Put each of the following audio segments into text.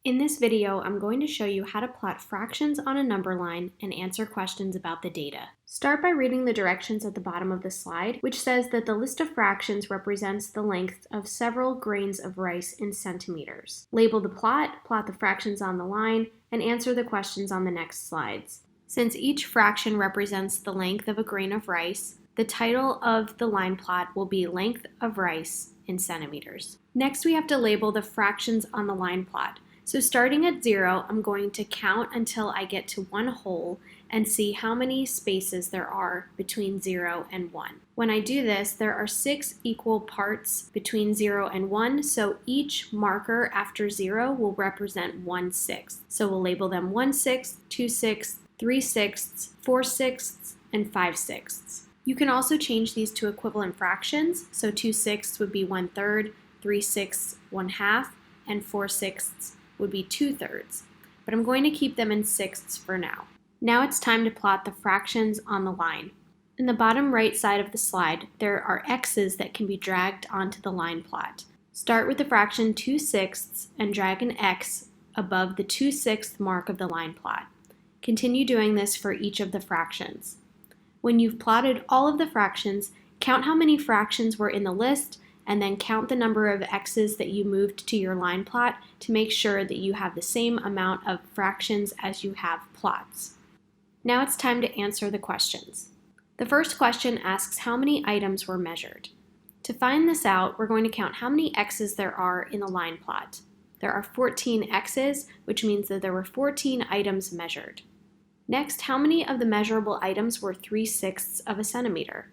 In this video, I'm going to show you how to plot fractions on a number line and answer questions about the data. Start by reading the directions at the bottom of the slide, which says that the list of fractions represents the length of several grains of rice in centimeters. Label the plot the fractions on the line, and answer the questions on the next slides. Since each fraction represents the length of a grain of rice, the title of the line plot will be Length of Rice in centimeters. Next, we have to label the fractions on the line plot. So starting at 0, I'm going to count until I get to one whole and see how many spaces there are between 0 and 1. When I do this, there are 6 equal parts between 0 and 1, so each marker after 0 will represent 1/6. So we'll label them 1/6, 2/6, 3/6, 4/6, and 5/6. You can also change these to equivalent fractions, so 2/6 would be 1/3, 3/6 1/2, and 4/6 would be 2/3, but I'm going to keep them in sixths for now. Now it's time to plot the fractions on the line. In the bottom right side of the slide, there are x's that can be dragged onto the line plot. Start with the fraction 2/6 and drag an x above the 2/6 mark of the line plot. Continue doing this for each of the fractions. When you've plotted all of the fractions, count how many fractions were in the list and then count the number of x's that you moved to your line plot to make sure that you have the same amount of fractions as you have plots. Now it's time to answer the questions. The first question asks how many items were measured. To find this out, we're going to count how many x's there are in the line plot. There are 14 x's, which means that there were 14 items measured. Next, how many of the measurable items were 3/6 of a centimeter?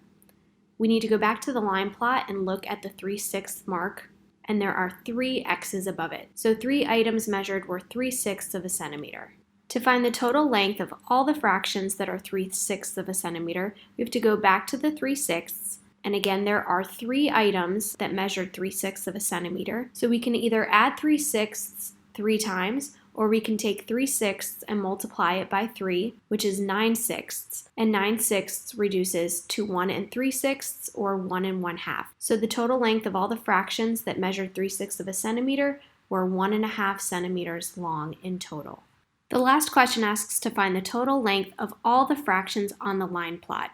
We need to go back to the line plot and look at the 3/6 mark, and there are 3 x's above it. So 3 items measured were 3/6 of a centimeter. To find the total length of all the fractions that are 3/6 of a centimeter, we have to go back to the 3/6, and again there are 3 items that measured 3/6 of a centimeter. So we can either add 3/6 3 times, or we can take 3/6 and multiply it by 3, which is 9/6, and 9/6 reduces to 1 3/6 or 1 1/2. So the total length of all the fractions that measured 3/6 of a centimeter were 1.5 centimeters long in total. The last question asks to find the total length of all the fractions on the line plot.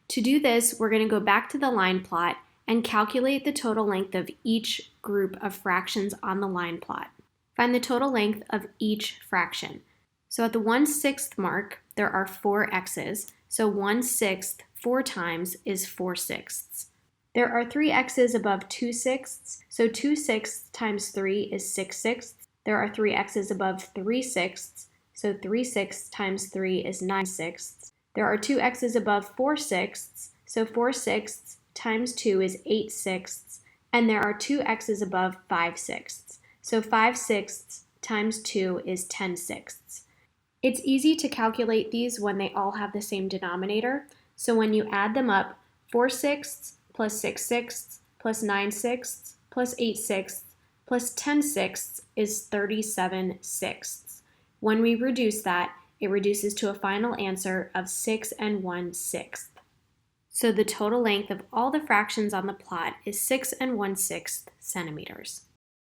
To do this, we're going to go back to the line plot and calculate the total length of each group of fractions on the line plot. Find the total length of each fraction. So at the 1/6 mark, there are 4 x's, so 1/6 4 times is 4/6. There are 3 x's above 2/6, so 2/6 times 3 is 6/6. There are 3 x's above 3/6, so 3/6 times 3 is 9/6. There are 2 x's above 4/6, so 4/6 times 2 is 8/6, and there are 2 x's above 5/6. So 5/6 times 2 is 10/6. It's easy to calculate these when they all have the same denominator. So when you add them up, 4/6 plus 6/6 plus 9/6 plus 8/6 plus 10/6 is 37/6. When we reduce that, it reduces to a final answer of 6 1/6. So the total length of all the fractions on the plot is 6 1/6 centimeters.